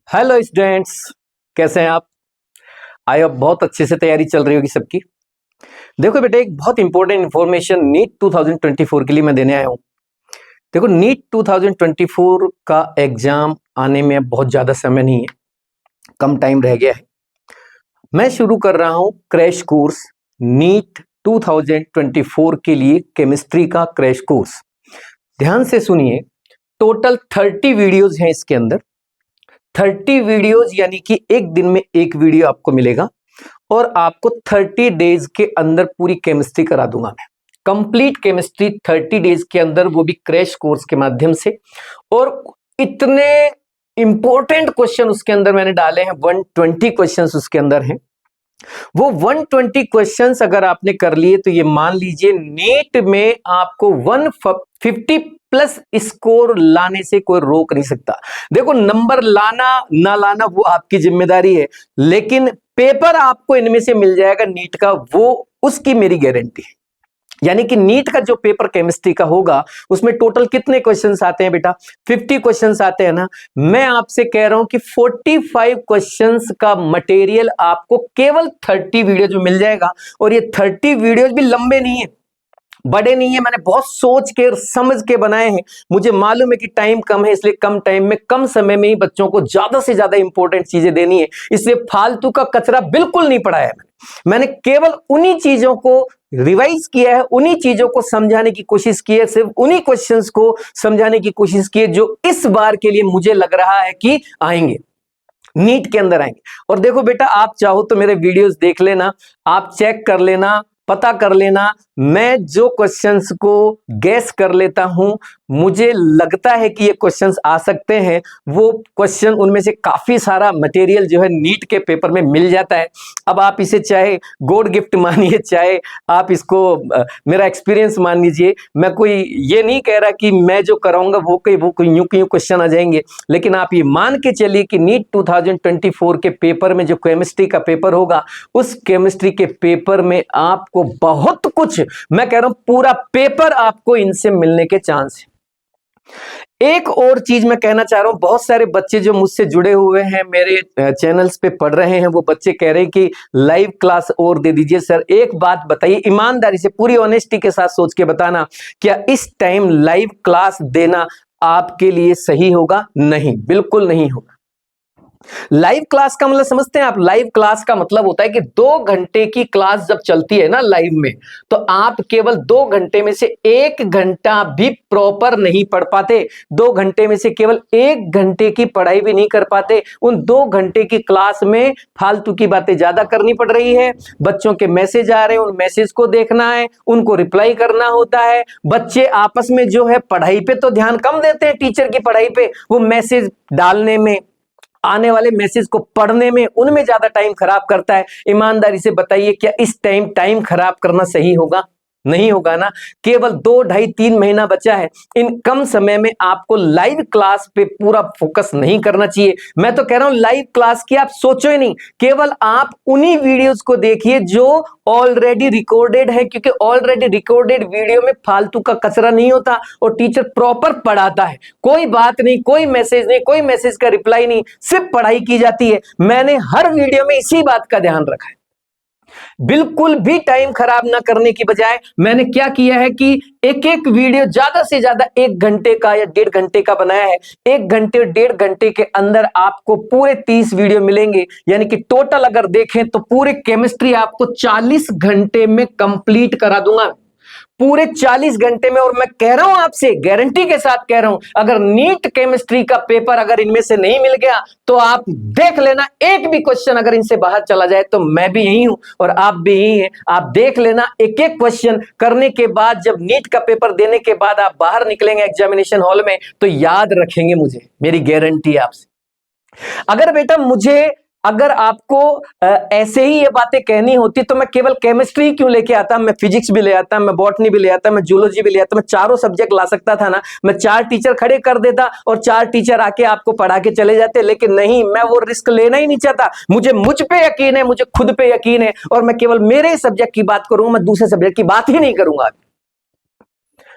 Hello students, कैसे हैं आप? आई होप बहुत अच्छे से तैयारी चल रही होगी सबकी। देखो बेटे, एक बहुत इंपॉर्टेंट इंफॉर्मेशन नीट 2024 के लिए मैं देने आया हूं। देखो, नीट 2024 का एग्जाम आने में बहुत ज्यादा समय नहीं है, कम टाइम रह गया है। मैं शुरू कर रहा हूं क्रैश कोर्स नीट 2024 के लिए, केमिस्ट्री का क्रैश कोर्स। ध्यान से सुनिए, टोटल 30 वीडियोज हैं इसके अंदर। 30 वीडियोज यानी कि एक दिन में एक वीडियो आपको मिलेगा और आपको 30 डेज के अंदर पूरी केमिस्ट्री करा दूंगा मैं। कंप्लीट केमिस्ट्री 30 डेज के अंदर, वो भी क्रैश कोर्स के माध्यम से। और इतने इंपॉर्टेंट क्वेश्चन उसके अंदर मैंने डाले हैं, 120 क्वेश्चंस उसके अंदर हैं। वो 120 क्वेश्चंस अगर आपने कर लिए तो ये मान लीजिए नीट में आपको 150 प्लस स्कोर लाने से कोई रोक नहीं सकता। देखो, नंबर लाना ना लाना वो आपकी जिम्मेदारी है, लेकिन पेपर आपको इनमें से मिल जाएगा नीट का, वो उसकी मेरी गारंटी है। यानी कि नीट का जो पेपर केमिस्ट्री का होगा उसमें टोटल कितने क्वेश्चंस आते हैं बेटा? 50 क्वेश्चंस आते हैं ना। मैं आपसे कह रहा हूं कि 45 क्वेश्चंस का मटेरियल आपको केवल 30 वीडियो जो मिल जाएगा। और ये 30 वीडियोज भी लंबे नहीं है, बड़े नहीं है, मैंने बहुत सोच के और समझ के बनाए हैं। मुझे मालूम है कि टाइम कम है, इसलिए कम टाइम में कम समय में ही बच्चों को ज्यादा से ज्यादा इंपॉर्टेंट चीजें देनी है, इसलिए फालतू का कचरा बिल्कुल नहीं पढ़ाया है। मैंने केवल उन्हीं चीजों को रिवाइज किया है, उन्हीं चीजों को समझाने की कोशिश की है, सिर्फ उन्हीं क्वेश्चंस को समझाने की कोशिश की है जो इस बार के लिए मुझे लग रहा है कि आएंगे, नीट के अंदर आएंगे। और देखो बेटा, आप चाहो तो मेरे वीडियोस देख लेना, आप चेक कर लेना, पता कर लेना। मैं जो क्वेश्चंस को गैस कर लेता हूं, मुझे लगता है कि ये क्वेश्चंस आ सकते हैं, वो क्वेश्चन उनमें से काफी सारा मटेरियल जो है नीट के पेपर में मिल जाता है। अब आप इसे चाहे गॉड गिफ्ट मानिए, चाहे आप इसको मेरा एक्सपीरियंस मान लीजिए। मैं कोई ये नहीं कह रहा कि मैं जो कराऊंगा वो कोई यूं क्वेश्चन आ जाएंगे, लेकिन आप ये मान के चलिए कि नीट 2024 के पेपर में जो केमिस्ट्री का पेपर होगा, उस केमिस्ट्री के पेपर में आपको बहुत कुछ, मैं कह रहा हूं पूरा पेपर आपको इनसे मिलने के चांस है। एक और चीज मैं कहना चाह रहा हूं, बहुत सारे बच्चे जो मुझसे जुड़े हुए हैं, मेरे चैनल्स पे पढ़ रहे हैं, वो बच्चे कह रहे हैं कि लाइव क्लास और दे दीजिए सर। एक बात बताइए, ईमानदारी से पूरी ऑनेस्टी के साथ सोच के बताना, क्या इस टाइम लाइव क्लास देना आपके लिए सही होगा? नहीं, बिल्कुल नहीं होगा। लाइव क्लास का मतलब समझते हैं आप? लाइव क्लास का मतलब होता है कि 2 घंटे की क्लास जब चलती है ना लाइव में, तो आप केवल 2 घंटे में से 1 घंटा भी प्रॉपर नहीं पढ़ पाते। 2 घंटे में से केवल 1 घंटे की पढ़ाई भी नहीं कर पाते। उन 2 घंटे की क्लास में फालतू की बातें ज्यादा करनी पड़ रही है, बच्चों के मैसेज आ रहे हैं, उन मैसेज को देखना है, उनको रिप्लाई करना होता है। बच्चे आपस में जो है पढ़ाई पे तो ध्यान कम देते हैं, टीचर की पढ़ाई पे, वो मैसेज डालने में, आने वाले मैसेज को पढ़ने में, उनमें ज्यादा टाइम खराब करता है। ईमानदारी से बताइए, क्या इस टाइम खराब करना सही होगा? नहीं होगा ना। केवल 2, ढाई, 3 महीना बचा है, इन कम समय में आपको लाइव क्लास पे पूरा फोकस नहीं करना चाहिए। मैं तो कह रहा हूं लाइव क्लास की आप सोचो ही नहीं, केवल आप उन्हीं वीडियोस को देखिए जो ऑलरेडी रिकॉर्डेड है, क्योंकि ऑलरेडी रिकॉर्डेड वीडियो में फालतू का कचरा नहीं होता और टीचर प्रॉपर पढ़ाता है। कोई बात नहीं, कोई मैसेज नहीं, कोई मैसेज का रिप्लाई नहीं, सिर्फ पढ़ाई की जाती है। मैंने हर वीडियो में इसी बात का ध्यान रखा है। बिल्कुल भी टाइम खराब ना करने की बजाय मैंने क्या किया है कि एक एक वीडियो ज्यादा से ज्यादा 1 घंटे का या 1.5 घंटे का बनाया है। 1 घंटे और 1.5 घंटे के अंदर आपको पूरे 30 वीडियो मिलेंगे, यानी कि टोटल अगर देखें तो पूरे केमिस्ट्री आपको 40 घंटे में कंप्लीट करा दूंगा, पूरे 40 घंटे में। और मैं कह रहा हूं आपसे, गारंटी के साथ कह रहा हूं, अगर नीट केमिस्ट्री का पेपर अगर इनमें से नहीं मिल गया तो आप देख लेना, एक भी क्वेश्चन अगर इनसे बाहर चला जाए तो मैं भी यही हूं और आप भी यही हैं। आप देख लेना, एक एक क्वेश्चन करने के बाद, जब नीट का पेपर देने के बाद आप बाहर निकलेंगे एग्जामिनेशन हॉल में, तो याद रखेंगे मुझे, मेरी गारंटी है आपसे। अगर बेटा मुझे, अगर आपको ऐसे ही ये बातें कहनी होती तो मैं केवल केमिस्ट्री क्यों लेके आता? मैं फिजिक्स भी ले आता, मैं बॉटनी भी ले आता, मैं जूलॉजी भी ले आता, मैं चारों सब्जेक्ट ला सकता था ना। मैं 4 टीचर खड़े कर देता और 4 टीचर आके आपको पढ़ा के चले जाते, लेकिन नहीं, मैं वो रिस्क लेना ही नहीं चाहता। मुझे मुझ पे यकीन है, मुझे खुद पे यकीन है, और मैं केवल मेरे सब्जेक्ट की बात करूंगा, मैं दूसरे सब्जेक्ट की बात ही नहीं करूंगा।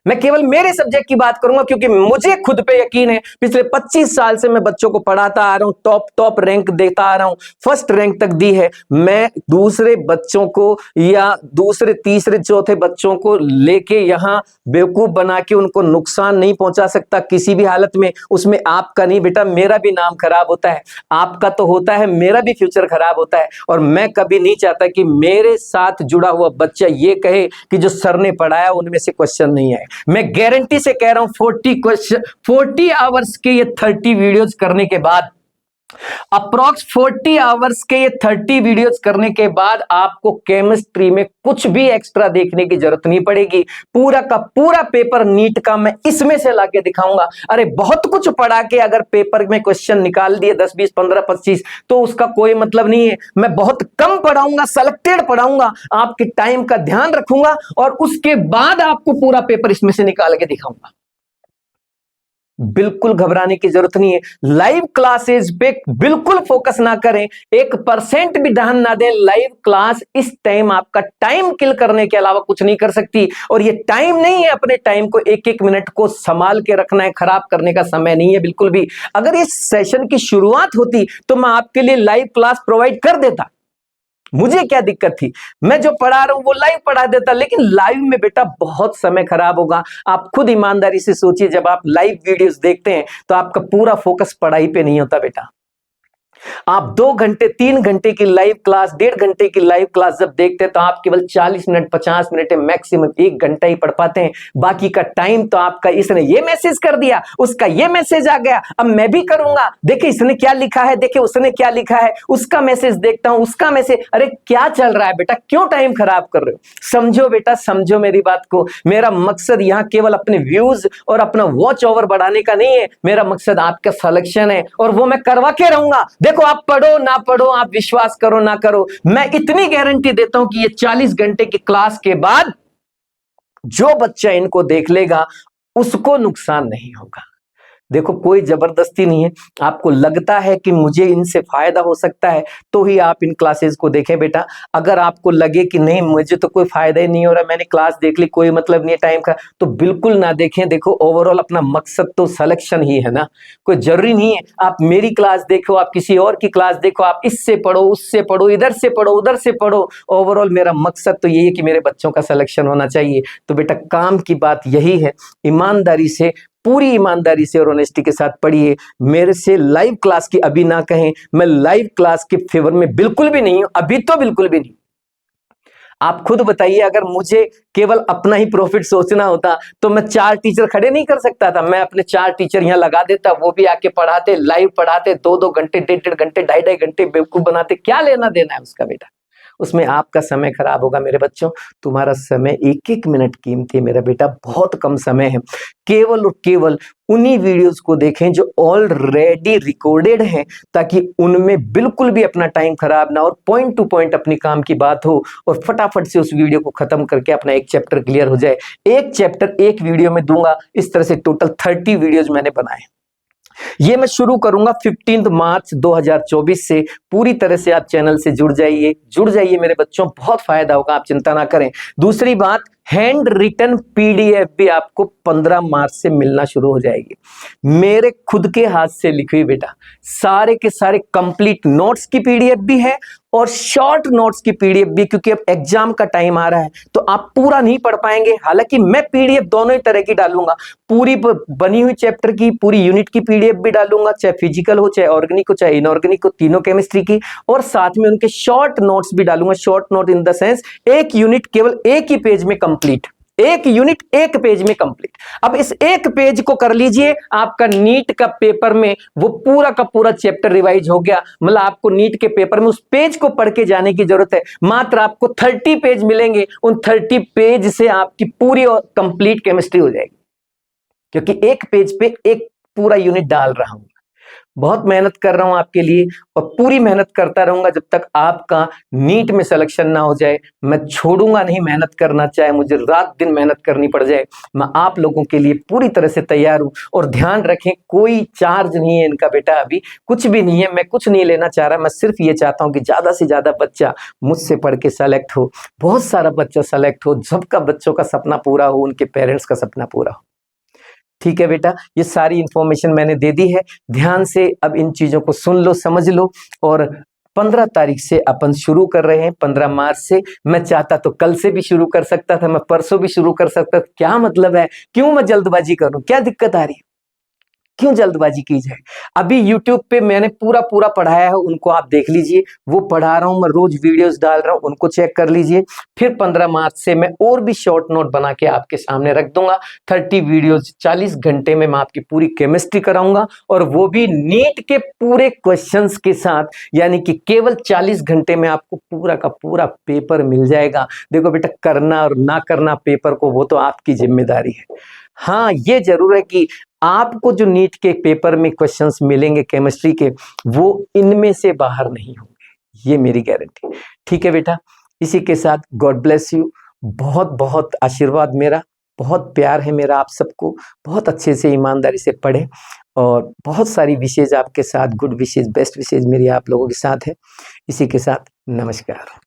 मैं केवल मेरे सब्जेक्ट की बात करूंगा, क्योंकि मुझे खुद पे यकीन है। पिछले 25 साल से मैं बच्चों को पढ़ाता आ रहा हूं, टॉप रैंक देता आ रहा हूं, फर्स्ट रैंक तक दी है। मैं दूसरे बच्चों को या दूसरे तीसरे चौथे बच्चों को लेके यहां बेवकूफ बना के उनको नुकसान नहीं पहुंचा सकता किसी भी हालत में। उसमें आपका नहीं बेटा, मेरा भी नाम खराब होता है, आपका तो होता है, मेरा भी फ्यूचर खराब होता है। और मैं कभी नहीं चाहता कि मेरे साथ जुड़ा हुआ बच्चा ये कहे कि जो सर ने पढ़ाया उनमें से क्वेश्चन नहीं आए। मैं गारंटी से कह रहा हूं 40 आवर्स के ये 30 वीडियोज करने के बाद, अप्रॉक्स 40 आवर्स के ये 30 वीडियोज करने के बाद आपको केमिस्ट्री में कुछ भी एक्स्ट्रा देखने की जरूरत नहीं पड़ेगी। पूरा का पूरा पेपर नीट का मैं इसमें से लाके दिखाऊंगा। अरे बहुत कुछ पढ़ा के अगर पेपर में क्वेश्चन निकाल दिए 10 20 15 25 तो उसका कोई मतलब नहीं है। मैं बहुत कम पढ़ाऊंगा, सेलेक्टेड पढ़ाऊंगा, आपके टाइम का ध्यान रखूंगा और उसके बाद आपको पूरा पेपर इसमें से निकाल के दिखाऊंगा। बिल्कुल घबराने की जरूरत नहीं है। लाइव क्लासेस पे बिल्कुल फोकस ना करें, 1% भी ध्यान ना दें। लाइव क्लास इस टाइम आपका टाइम किल करने के अलावा कुछ नहीं कर सकती। और ये टाइम नहीं है अपने टाइम को एक एक मिनट को संभाल के रखना है, खराब करने का समय नहीं है बिल्कुल भी। अगर इस सेशन की शुरुआत होती तो मैं आपके लिए लाइव क्लास प्रोवाइड कर देता, मुझे क्या दिक्कत थी, मैं जो पढ़ा रहा हूं वो लाइव पढ़ा देता। लेकिन लाइव में बेटा बहुत समय खराब होगा। आप खुद ईमानदारी से सोचिए, जब आप लाइव वीडियोस देखते हैं तो आपका पूरा फोकस पढ़ाई पे नहीं होता बेटा। आप 2 घंटे 3 घंटे की लाइव क्लास, 1.5 घंटे की लाइव क्लास जब देखते हैं तो आप केवल 40 मिनट 50 मिनट मैक्सिमम 1 घंटा ही पढ़ पाते हैं। बाकी का टाइम तो आपका इसने ये मैसेज कर दिया, उसका ये मैसेज आ गया, अब मैं भी करूंगा, देखिए इसने क्या लिखा है, देखिए उसने क्या लिखा है, उसका मैसेज देखता हूं, उसका मैसेज। अरे क्या चल रहा है बेटा, क्यों टाइम खराब कर रहे हो? समझो बेटा, समझो मेरी बात को। मेरा मकसद यहां केवल अपने व्यूज और अपना वॉच ओवर बढ़ाने का नहीं है, मेरा मकसद आपका सिलेक्शन है और वो मैं करवा के रहूंगा। देखो आप पढ़ो ना पढ़ो, आप विश्वास करो ना करो, मैं इतनी गारंटी देता हूं कि ये 40 घंटे की क्लास के बाद जो बच्चा इनको देख लेगा उसको नुकसान नहीं होगा। देखो कोई जबरदस्ती नहीं है, आपको लगता है कि मुझे इनसे फायदा हो सकता है तो ही आप इन क्लासेस को देखें बेटा। अगर आपको लगे कि नहीं मुझे तो कोई फायदा ही नहीं हो रहा, मैंने क्लास देख ली, कोई मतलब नहीं है टाइम का, तो बिल्कुल ना देखें। देखो ओवरऑल अपना मकसद तो सिलेक्शन ही है ना, कोई जरूरी नहीं है आप मेरी क्लास देखो, आप किसी और की क्लास देखो, आप इससे पढ़ो उससे पढ़ो, इधर से पढ़ो उधर से पढ़ो। ओवरऑल मेरा मकसद तो यही है कि मेरे बच्चों का सिलेक्शन होना चाहिए। तो बेटा काम की बात यही है, ईमानदारी से, पूरी ईमानदारी से और ऑनेस्टी के साथ पढ़िए। मेरे से लाइव क्लास की अभी ना कहें, मैं लाइव क्लास के फेवर में बिल्कुल भी नहीं हूं, अभी तो बिल्कुल भी नहीं। आप खुद बताइए, अगर मुझे केवल अपना ही प्रॉफिट सोचना होता तो मैं 4 टीचर खड़े नहीं कर सकता था। मैं अपने 4 टीचर यहां लगा देता, वो भी आके पढ़ाते, लाइव पढ़ाते, 2-2 घंटे 1.5 घंटे 2.5 घंटे बेवकूफ बनाते। क्या लेना देना है उसका बेटा, उसमें आपका समय खराब होगा। मेरे बच्चों तुम्हारा समय एक एक मिनट कीमती है मेरा बेटा, बहुत कम समय है। केवल और केवल उन्हीं वीडियोस को देखें जो ऑलरेडी रिकॉर्डेड हैं, ताकि उनमें बिल्कुल भी अपना टाइम खराब ना और पॉइंट टू पॉइंट अपनी काम की बात हो और फटाफट से उस वीडियो को खत्म करके अपना एक चैप्टर क्लियर हो जाए। एक चैप्टर एक वीडियो में दूंगा, इस तरह से टोटल 30 वीडियोज मैंने बनाए। ये मैं शुरू करूंगा 15 मार्च 2024 से। पूरी तरह से आप चैनल से जुड़ जाइए मेरे बच्चों, बहुत फायदा होगा, आप चिंता ना करें। दूसरी बात, हैंड रिटन पीडीएफ भी आपको 15 मार्च से मिलना शुरू हो जाएगी। मेरे खुद के हाथ से लिखी हुई बेटा, सारे के सारे कंप्लीट नोट्स की पीडीएफ भी है और शॉर्ट नोट्स की पीडीएफ भी, क्योंकि अब एग्जाम का टाइम आ रहा है तो आप पूरा नहीं पढ़ पाएंगे। हालांकि मैं पीडीएफ दोनों ही तरह की डालूंगा, पूरी बनी हुई चैप्टर की, पूरी यूनिट की पीडीएफ भी डालूंगा, चाहे फिजिकल हो, चाहे ऑर्गेनिक हो, चाहे इनऑर्गेनिक हो, तीनों केमिस्ट्री की, और साथ में उनके शॉर्ट नोट्स भी डालूंगा। Short note in the sense एक यूनिट केवल एक ही पेज में कंप्लीट, एक यूनिट एक पेज में कंप्लीट। अब इस एक पेज को कर लीजिए, आपका नीट का पेपर में वो पूरा का पूरा चैप्टर रिवाइज हो गया। मतलब आपको नीट के पेपर में उस पेज को पढ़ के जाने की जरूरत है। मात्र आपको 30 पेज मिलेंगे, उन 30 पेज से आपकी पूरी और कंप्लीट केमिस्ट्री हो जाएगी, क्योंकि एक पेज पे एक पूरा यूनिट डाल रहा हूं। बहुत मेहनत कर रहा हूं आपके लिए और पूरी मेहनत करता रहूंगा जब तक आपका नीट में सिलेक्शन ना हो जाए। मैं छोड़ूंगा नहीं मेहनत करना, चाहे मुझे रात दिन मेहनत करनी पड़ जाए। मैं आप लोगों के लिए पूरी तरह से तैयार हूं। और ध्यान रखें, कोई चार्ज नहीं है इनका बेटा, अभी कुछ भी नहीं है। मैं कुछ नहीं लेना चाह रहा, मैं सिर्फ ये चाहता हूं कि ज्यादा से ज्यादा बच्चा मुझसे पढ़ के सेलेक्ट हो, बहुत सारा बच्चा सेलेक्ट हो, सबका बच्चों का सपना पूरा हो, उनके पेरेंट्स का सपना पूरा हो। ठीक है बेटा, ये सारी इंफॉर्मेशन मैंने दे दी है। ध्यान से अब इन चीजों को सुन लो, समझ लो। और 15 तारीख से अपन शुरू कर रहे हैं, 15 मार्च से। मैं चाहता तो कल से भी शुरू कर सकता था, मैं परसों भी शुरू कर सकता था। क्या मतलब है, क्यों मैं जल्दबाजी करूं, क्या दिक्कत आ रही है, क्यों जल्दबाजी की जाए। अभी YouTube पे मैंने पूरा पूरा पढ़ाया है, उनको आप देख लीजिए। वो पढ़ा रहा हूं मैं, रोज वीडियोस डाल रहा हूं, उनको चेक कर लीजिए। फिर 15 मार्च से मैं और भी शॉर्ट नोट बना के आपके सामने रख दूंगा। 30 वीडियोस, 40 घंटे में मैं आपकी पूरी केमिस्ट्री कराऊंगा, और वो भी नीट के पूरे क्वेश्चंस के साथ। यानी कि केवल 40 घंटे में आपको पूरा का पूरा पेपर मिल जाएगा। देखो बेटा, करना और ना करना पेपर को, वो तो आपकी जिम्मेदारी है। हाँ, ये जरूर है कि आपको जो नीट के पेपर में क्वेश्चंस मिलेंगे केमिस्ट्री के, वो इनमें से बाहर नहीं होंगे, ये मेरी गारंटी। ठीक है बेटा, इसी के साथ गॉड ब्लेस यू। बहुत बहुत आशीर्वाद मेरा, बहुत प्यार है मेरा आप सबको। बहुत अच्छे से ईमानदारी से पढ़े, और बहुत सारी विशेष आपके साथ, गुड विशेष, बेस्ट विशेष मेरी आप लोगों के साथ है। इसी के साथ नमस्कार।